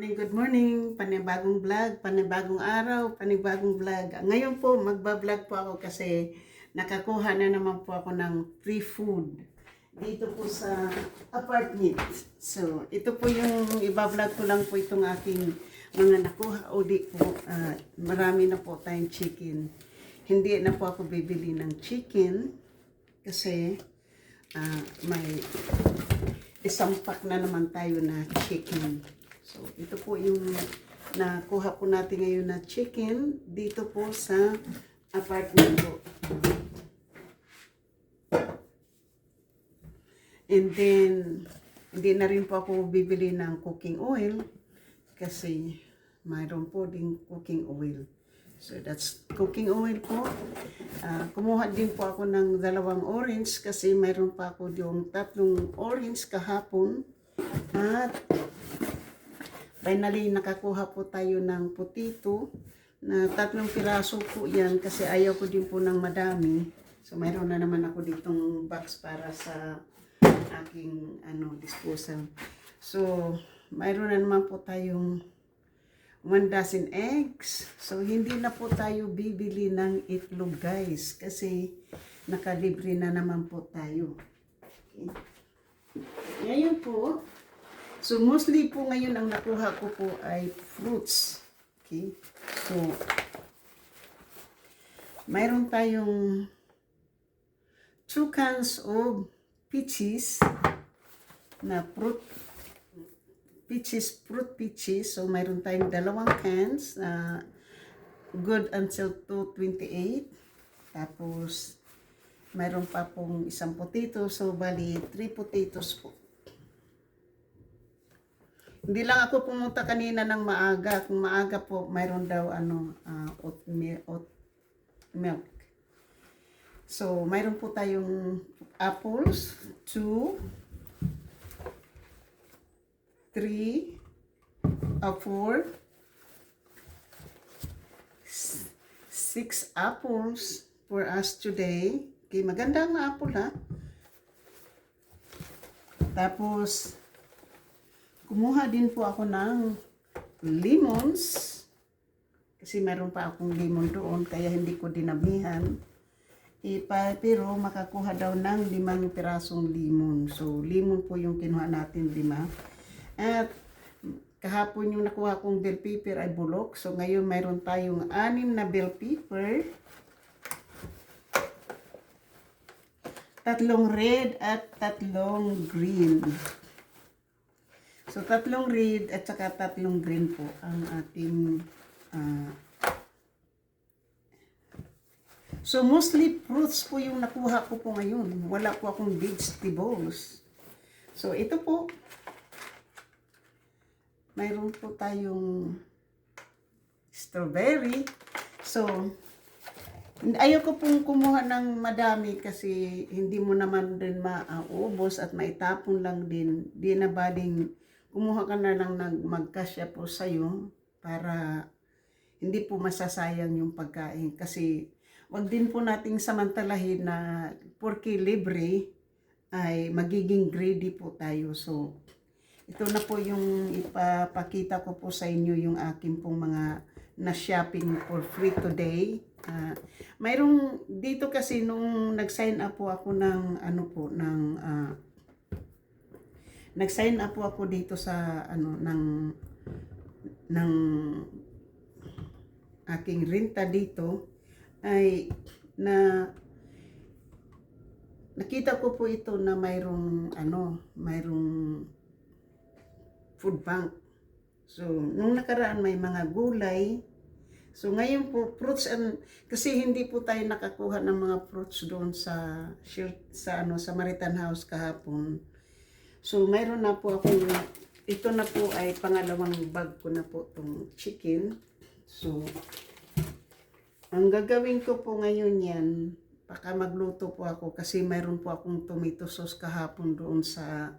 Good morning, panibagong vlog, panibagong araw, panibagong vlog. Ngayon po, magbablog po ako kasi nakakuha na naman po ako ng free food dito po sa apartment. So, ito po yung ibablog ko lang po itong aking mga nakuha. O di po, marami na po tayong chicken. Hindi na po ako bibili ng chicken kasi may isang pack na naman tayo na chicken. So, ito po yung nakuha po natin ngayon na chicken dito po sa apartment po. And then, hindi na rin po ako bibili ng cooking oil kasi mayroon po ding cooking oil. So, that's cooking oil po. Kumuha din po ako ng 2 orange kasi mayroon pa ako yung 3 orange kahapon. At finally, nakakuha po tayo ng potato na 3 piraso po yan kasi ayaw ko din po ng madami. So, mayroon na naman ako ditong box para sa aking disposal. So, mayroon na naman po tayong 1 dozen eggs. So, hindi na po tayo bibili ng itlog, guys, kasi nakalibre na naman po tayo. Okay. Ngayon po, so, mostly po ngayon ang nakuha ko po ay fruits. Okay? So, mayroon tayong 2 cans of peaches na fruit peaches. So, mayroon tayong 2 cans good until 228. Tapos, mayroon pa pong isang potato. So, bali, 3 potatoes po. Hindi lang ako pumunta kanina ng maaga. Kung maaga po, mayroon daw oat milk. So, mayroon po tayong apples, 2, 3, 4, 6 apples for us today. Okay, maganda ang apple ha. Tapos, kumuha din po ako ng lemons. Kasi meron pa akong lemon doon, kaya hindi ko dinabihan. Pero makakuha daw ng 5 pirasong lemon. So, lemon po yung kinuha natin, 5. At kahapon yung nakuha kong bell pepper ay bulok. So, ngayon mayroon tayong 6 na bell pepper. 3 red at 3 green. So, 3 red at saka 3 green po ang ating so, mostly fruits po yung nakuha ko po ngayon. Wala po akong vegetables. So, ito po. Mayroon po tayong strawberry. So, ayaw ko pong kumuha ng madami kasi hindi mo naman din maubos at maitapon lang din. Di na bading kumuha ka na lang magkasya po sa'yo para hindi po masasayang yung pagkain. Kasi wag din po nating samantalahin na porke libre ay magiging greedy po tayo. So, ito na po yung ipapakita ko po sa inyo yung akin pong mga na-shopping for free today. Mayroong dito kasi nung nag-sign up po ako ng nag-sign up po ako dito sa ng aking renta dito ay nakita ko po ito na mayroong food bank. So, nung nakaraan may mga gulay. So, ngayon po fruits kasi hindi po tayo nakakuha ng mga fruits doon sa Samaritan House kahapon. So, mayroon na po ako, ito na po ay pangalawang bag ko na po itong chicken. So, ang gagawin ko po ngayon yan, baka magluto po ako kasi mayroon po akong tomato sauce kahapon doon sa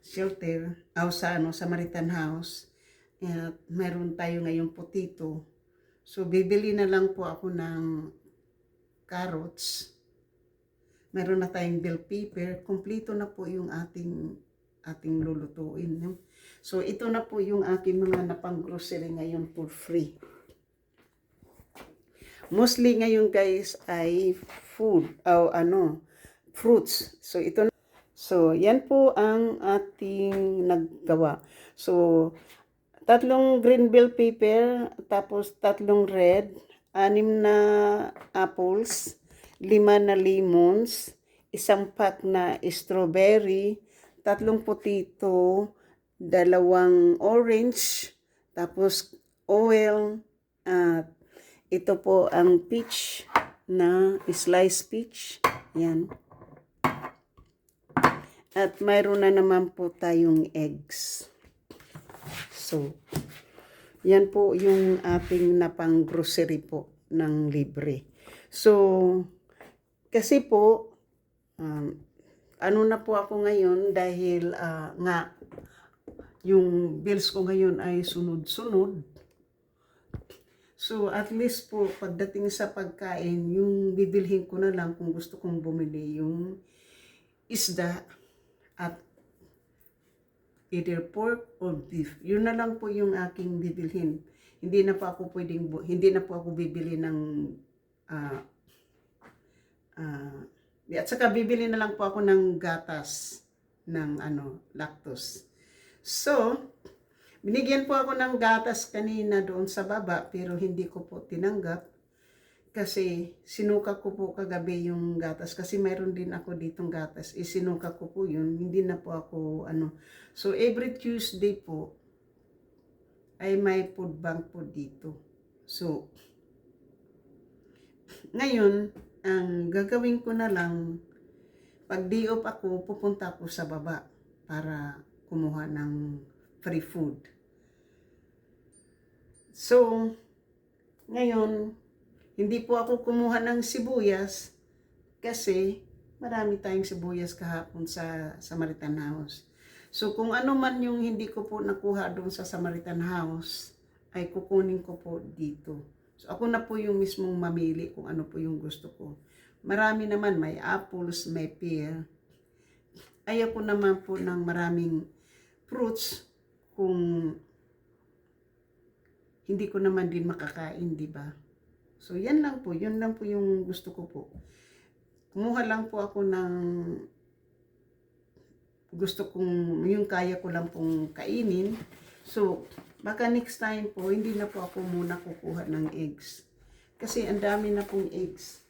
shelter, sa Samaritan House. At mayroon tayo ngayong potato. So, bibili na lang po ako ng carrots. Meron na tayong bell pepper. Kompleto na po yung ating ating lulutuin. No? So, ito na po yung aking mga napang-grocery ngayon for free. Mostly ngayon guys ay food o fruits. So, ito na. So, yan po ang ating naggawa. So, 3 green bell pepper, tapos 3 red, 6 na apples, 5 na lemons, 1 pack na strawberry, 3 potato, 2 orange, tapos oil, at ito po ang peach na sliced peach. Yan. At mayroon na naman po tayong eggs. So, yan po yung ating napang grocery po ng libre. So, kasi po, ano na po ako ngayon dahil nga yung bills ko ngayon ay sunod-sunod. So, at least po, pagdating sa pagkain, yung bibilhin ko na lang kung gusto kong bumili yung isda at either pork or beef. Yun na lang po yung aking bibilhin. Hindi na po ako bibili ng at saka bibili na lang po ako ng gatas ng lactose. So, binigyan po ako ng gatas kanina doon sa baba pero hindi ko po tinanggap kasi sinuka ko po kagabi yung gatas kasi mayroon din ako ditong gatas. Isinuka ko po yun, hindi na po ako So, every Tuesday po ay may food bank po dito. So, ngayon, ang gagawin ko na lang, pag day off ako, pupunta ako sa baba para kumuha ng free food. So, ngayon, hindi po ako kumuha ng sibuyas kasi marami tayong sibuyas kahapon sa Samaritan House. So, kung ano man yung hindi ko po nakuha doon sa Samaritan House, ay kukunin ko po dito. So, ako na po yung mismong mamili kung ano po yung gusto ko. Marami naman, may apples, may pear. Ayoko naman po ng maraming fruits kung hindi ko naman din makakain, di ba? So, yun lang po yung gusto ko po. Kumuha lang po ako ng gusto kong, yung kaya ko lang pong kainin. So, baka next time po, hindi na po ako muna kukuha ng eggs. Kasi ang dami na pong eggs.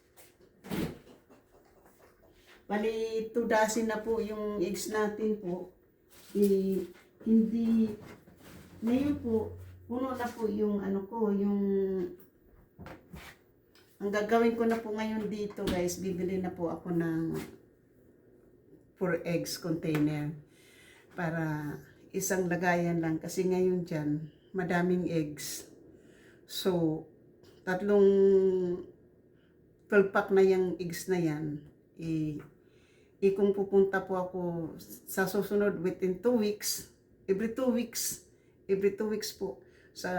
Bali, 2 dozen na po yung eggs natin po. Hindi, ngayon po, puno na po yung ang gagawin ko na po ngayon dito guys, bibili na po ako ng 4 eggs container para isang lagayan lang kasi ngayon dyan madaming eggs. So 3 12 pack na yung eggs na yan, kung pupunta po ako sa susunod within 2 weeks, every 2 weeks po, sa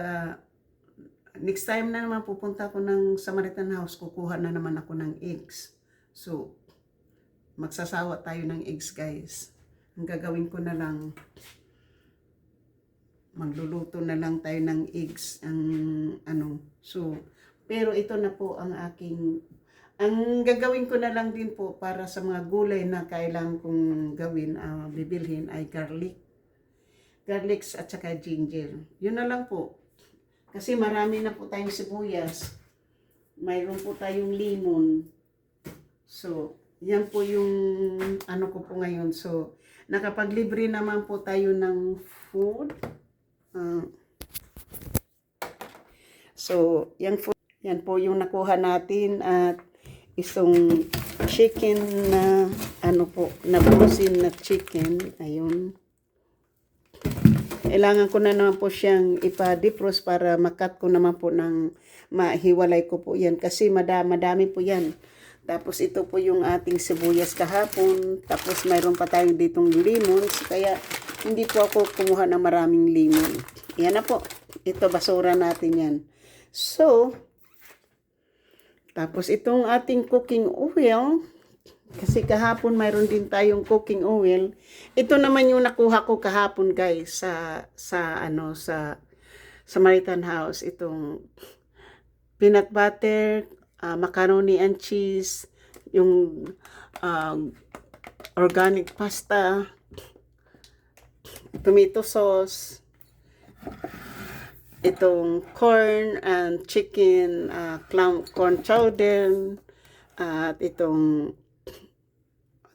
next time na naman pupunta ako ng Samaritan House, kukuha na naman ako ng eggs. So, magsasawa tayo ng eggs guys. Ang gagawin ko na lang, magluluto na lang tayo ng eggs. So, pero ito na po ang ang gagawin ko na lang din po para sa mga gulay na kailangan kong gawin, bibilhin ay garlic at saka ginger. Yun na lang po. Kasi marami na po tayong sibuyas. Mayroon po tayong lemon. So, yan po yung ko po ngayon. So, nakapaglibre naman po tayo ng food. So, yan po yung nakuha natin at isang chicken na na brusin na chicken. Ayun. Kailangan ko na naman po siyang ipa-defrost para makat ko naman po ng mahiwalay ko po yan kasi madami po yan. Tapos ito po yung ating sibuyas kahapon. Tapos mayroon pa tayo ditong lemons. Kaya hindi po ako kumuha ng maraming lemon. Yan na po. Ito basura natin yan. So, tapos itong ating cooking oil. Kasi kahapon mayroon din tayong cooking oil. Ito naman yung nakuha ko kahapon guys sa Samaritan House. Itong peanut butter, macaroni and cheese, yung organic pasta, tomato sauce, itong corn and chicken, corn chowder, at itong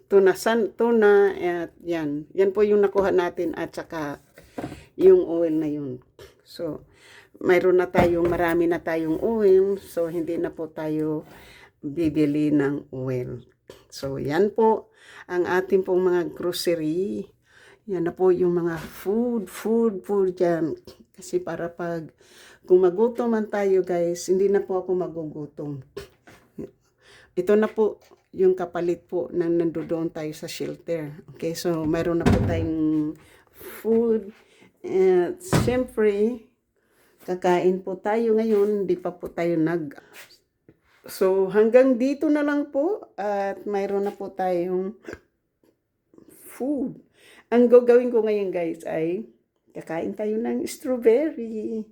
tuna, at yan po yung nakuha natin, at saka yung oil na yun. So mayroon na tayong, marami na tayong oil, so hindi na po tayo bibili ng oil. So yan po ang ating pong mga grocery. Yan na po yung mga food dyan. Kasi para kung magutom man tayo guys, hindi na po ako magugutom. Ito na po yung kapalit po nang nandoon tayo sa shelter. Okay, so mayroon na po tayong food. At siyempre, kakain po tayo ngayon, hindi pa po tayo So hanggang dito na lang po, at mayroon na po tayong food. Ang gagawin ko ngayon guys ay kakain tayo ng strawberry.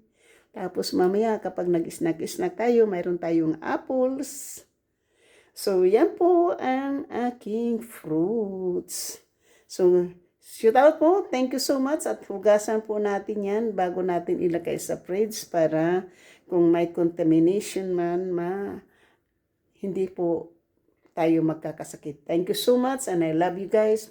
Tapos mamaya kapag nag-snack tayo, mayroon tayong apples. So yan po ang aking fruits. So shoot out po. Thank you so much, at hugasan po natin yan bago natin ilagay sa fridge para kung may contamination man, hindi po tayo magkakasakit. Thank you so much, and I love you guys.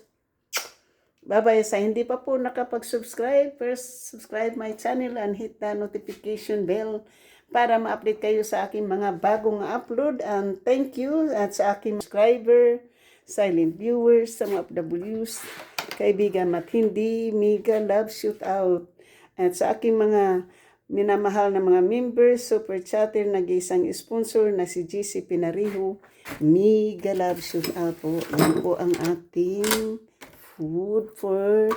Bye-bye. Sa hindi pa po nakapag-subscribe, first subscribe my channel and hit the notification bell para ma-update kayo sa aking mga bagong upload. And thank you at sa aking subscriber, silent viewers, sa mga FWs, kaibigan matindi, mega love shoot out. At sa aking mga minamahal na mga members, super chatter, nag-iisang sponsor na si GC Pinariho, mega love shoot out po. Yan po ang ating food for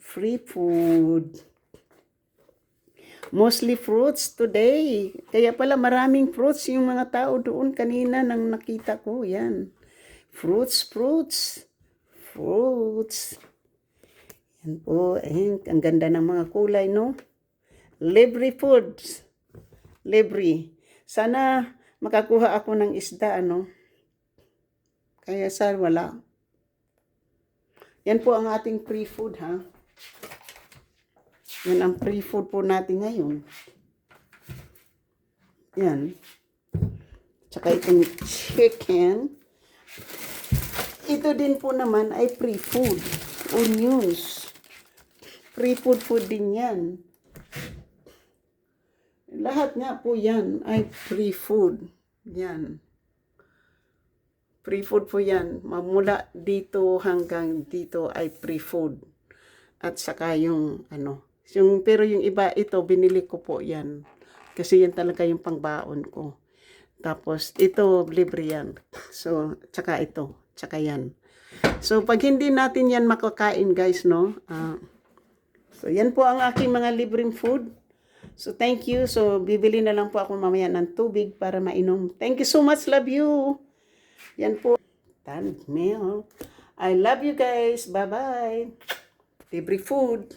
free food. Mostly fruits today. Kaya pala maraming fruits yung mga tao doon kanina nang nakita ko. Yan. Fruits. Yan po. Ang ganda ng mga kulay, no? Libre foods. Libre. Sana makakuha ako ng isda, ano? Kaya wala. Yan po ang ating free food, ha? Yan ang free food po natin ngayon. Yan. Tsaka itong chicken. Ito din po naman ay free food. Onions. Free food din yan. Lahat nga po yan ay free food. Yan. Free food po yan. Mamula dito hanggang dito ay free food. At saka yung pero yung iba, ito binili ko po yan. Kasi yan talaga yung pangbaon ko. Tapos ito libre yan. So tsaka ito, tsaka yan. So pag hindi natin yan makakain guys, no? So yan po ang aking mga libreng food. So thank you. So bibili na lang po ako mamaya ng tubig para mainom. Thank you so much. Love you. Yan po. Tanned milk. I love you guys. Bye-bye. Libre food.